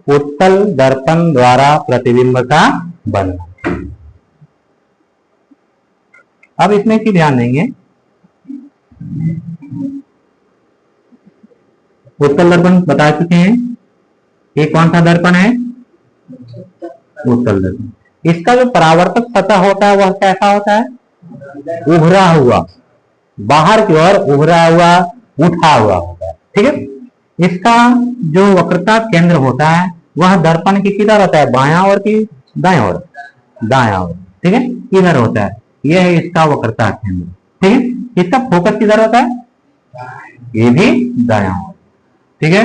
उत्तल दर्पण द्वारा प्रतिबिंब का बनना। अब इसमें की ध्यान देंगे, उत्तल दर्पण बता चुके हैं, ये कौन सा दर्पण है? उत्तल दर्पण। इसका जो परावर्तक सतह होता है वह कैसा होता है? उभरा हुआ, बाहर की ओर उभरा हुआ, उठा हुआ होता है। ठीक है, इसका जो वक्रता केंद्र होता है वह दर्पण की किधर होता है? बायां ओर की दाएं ओर? दायां ओर। ठीक है, इधर होता है, यह है इसका वक्रता केंद्र। ठीक है, इसका फोकस किधर होता है? ये भी दायां ओर। ठीक है,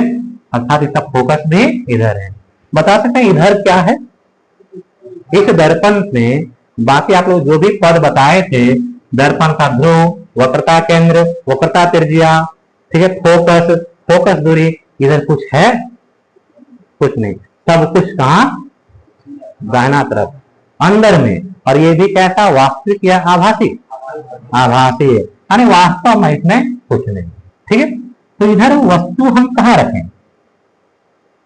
अर्थात इसका फोकस भी इधर है। बता सकते हैं इधर क्या है? इस दर्पण में बाकी आप लोग जो भी पद बताए थे, दर्पण का ध्रुव, वक्रता केंद्र, वक्रता त्रिज्या, ठीक है, फोकस, फोकस दूरी, इधर कुछ है? कुछ नहीं, सब कुछ कहां? दाहिना तरफ, अंदर में। और ये भी कैसा? वास्तविक या आभासी? आभासी है, यानी वास्तव में इसमें कुछ नहीं। ठीक है, तो इधर वस्तु हम कहां रखें?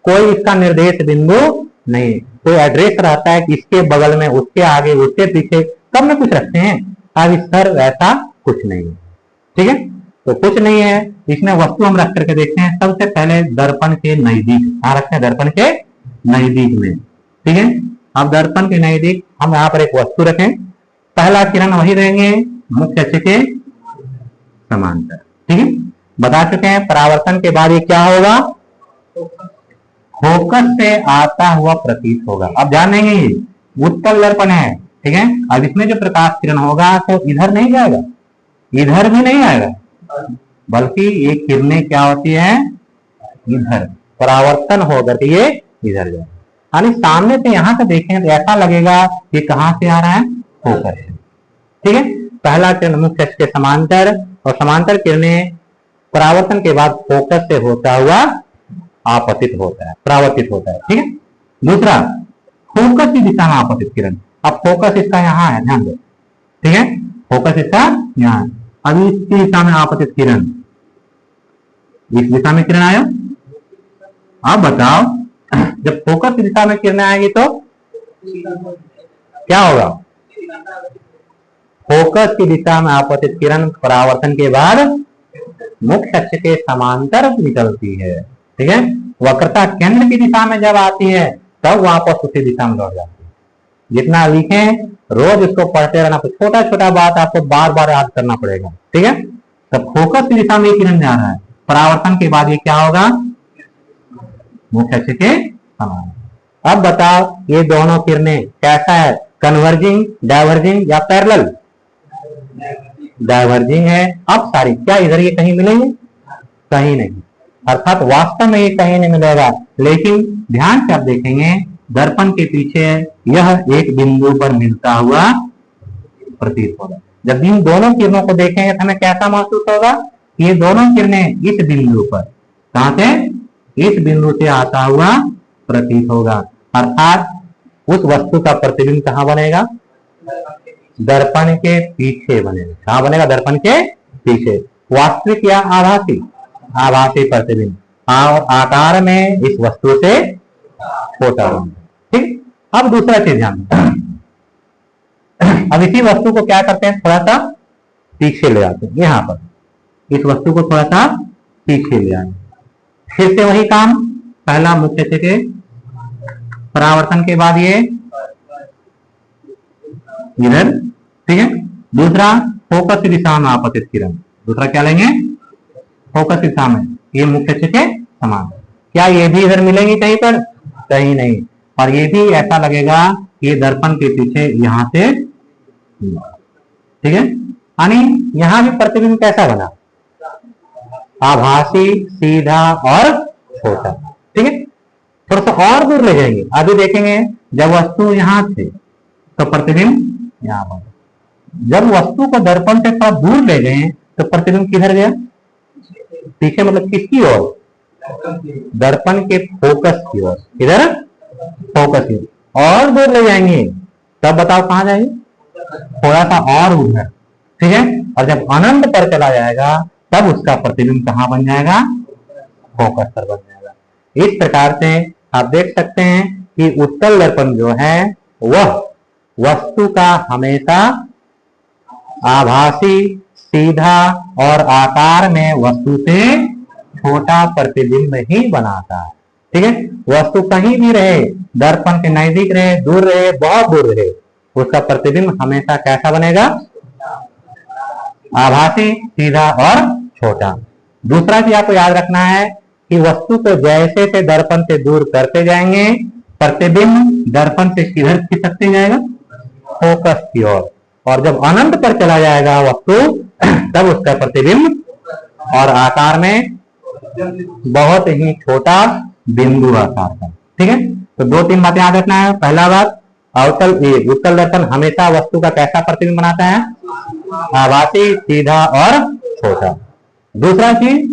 कोई इसका निर्देश बिंदु नहीं, कोई एड्रेस रहता है कि इसके बगल में, उसके आगे, उसके पीछे, तब में कुछ रखते हैं। अब इस पर वैसा कुछ नहीं है। ठीक है, तो कुछ नहीं है, इसमें वस्तु हम रख करके देखते हैं। सबसे पहले दर्पण के नजदीक, कहां रखते हैं? दर्पण के नजदीक में। ठीक है, अब दर्पण के नजदीक हम यहाँ पर एक वस्तु रखें, पहला किरण वही रहेंगे मुख्य अक्ष के समांतर। ठीक है, बता चुके हैं परावर्तन के बाद ये क्या होगा? फोकस से आता हुआ प्रतीत होगा। अब ध्यान देंगे, उत्तल दर्पण है, ठीक है, अब इसमें जो प्रकाश किरण होगा तो इधर नहीं जाएगा, इधर भी नहीं आएगा, बल्कि ये किरणें क्या होती है? इधर परावर्तन होकर के ये इधर जाए। यानी सामने से यहां से देखें तो ऐसा लगेगा कि कहां से आ रहा है? फोकस से। ठीक है, पहला किरण मुख्य अक्ष के समांतर, और समांतर किरणें परावर्तन के बाद फोकस से होता हुआ आपतित होता है, परावर्तित होता है। ठीक है, दूसरा फोकस की दिशा में आपतित किरण। अब फोकस इसका यहाँ है, ध्यान दो। ठीक है, फोकस इसका यहाँ है। अब इसकी दिशा में आपतित किरण, इस दिशा में किरण आया। अब बताओ, जब फोकस की दिशा में किरण आएगी तो क्या होगा? फोकस की दिशा में आपतित किरण परावर्तन के बाद मुख्य अक्ष के समांतर निकलती है। ठीक है, वक्रता केंद्र की दिशा में जब आती है तब वापस उसी दिशा में लौट जाती है। जितना लिखें रोज इसको पढ़ते रहना, तो छोटा छोटा बात आपको बार बार याद करना पड़ेगा। ठीक है, तो फोकस की दिशा में किरण जा रहा है, परावर्तन के बाद ये क्या होगा? मुख्य अक्ष के समांतर। अब बताओ ये दोनों किरणें कैसा है? कन्वर्जिंग, डाइवर्जिंग या पैरेलल? डाइवर्जिंग है। अब सारी क्या इधर ये कहीं मिलेंगे? कहीं नहीं, अर्थात वास्तव में ये कहीं नहीं मिलेगा। लेकिन ध्यान से आप देखेंगे दर्पण के पीछे यह एक बिंदु पर मिलता हुआ प्रतीत होगा। जब इन दोनों किरणों को देखेंगे तो हमें कैसा महसूस होगा? ये दोनों किरणें इस बिंदु पर, कहां से? इस बिंदु से आता हुआ प्रतीत होगा। अर्थात उस वस्तु का प्रतिबिंब कहां बनेगा? दर्पण के पीछे बनेगा। कहां बनेगा? दर्पण के पीछे। वास्तविक या आभासी? आभासी प्रतिबिंब, और आकार में इस वस्तु से छोटा होगा। ठीक, अब दूसरा चीज ध्यान, अब इसी वस्तु को क्या करते हैं? थोड़ा सा पीछे ले आते हैं। यहां पर इस वस्तु को थोड़ा सा पीछे ले आए, फिर से वही काम, पहला मुख्य अक्ष के परावर्तन के बाद ये इधर। ठीक है, दूसरा फोकस की दिशा में आपतित किरण। दूसरा क्या लेंगे? फोकस की दिशा में, ये मुख्य अक्ष के समान। क्या ये भी इधर मिलेंगे कहीं पर? कहीं नहीं। और ये भी ऐसा लगेगा कि ये दर्पण के पीछे यहां से। ठीक है, यानी यहां भी प्रतिबिंब कैसा बना? आभासी, सीधा और छोटा। ठीक है, थोड़ा सा और दूर ले जाएंगे, अभी देखेंगे जब वस्तु यहां थे तो प्रतिबिंब यहां पर, जब वस्तु को दर्पण से थोड़ा दूर ले गए तो प्रतिबिंब किधर गया? पीछे, मतलब किसकी ओर? दर्पण के फोकस की ओर। इधर फोकस की, और दूर ले जाएंगे तब बताओ कहां जाएंगे? थोड़ा सा और उधर। ठीक है, और जब अनंत पर चला जाएगा तब उसका प्रतिबिंब कहां बन जाएगा? फोकस पर बन जाएगा। इस प्रकार से आप देख सकते हैं कि उत्तल दर्पण जो है वह वस्तु का हमेशा आभासी, सीधा और आकार में वस्तु से छोटा प्रतिबिंब ही बनाता है। ठीक है, वस्तु कहीं भी रहे, दर्पण के नजदीक रहे, दूर रहे, बहुत दूर रहे, उसका प्रतिबिंब हमेशा कैसा बनेगा? आभासी, सीधा और छोटा। दूसरा चीज आपको याद रखना है कि वस्तु को जैसे से दर्पण से दूर करते जाएंगे, प्रतिबिंब दर्पण से किधर खिसकते जाएगा? फोकस की ओर। और जब अनंत पर चला जाएगा वस्तु, तब उसका प्रतिबिंब और आकार में बहुत ही छोटा बिंदु आकार का। ठीक है, तो 2-3 बातें याद रखना है। पहला बात, उत्तल दर्पण हमेशा वस्तु का कैसा प्रतिबिंब बनाता है? आभासी, सीधा और छोटा। दूसरा चीज,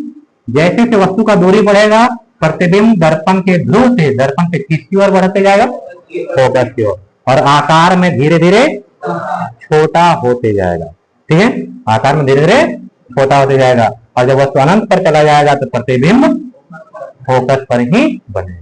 जैसे से वस्तु का दूरी बढ़ेगा, प्रतिबिंब दर्पण के ध्रुव से दर्पण से किसकी ओर बढ़ते जाएगा? फोकस की ओर। और आकार में धीरे धीरे छोटा होते जाएगा। ठीक है, आकार में धीरे धीरे छोटा होते जाएगा। और जब वस्तु अनंत पर चला जाएगा तो प्रतिबिंब फोकस पर ही बनेगा।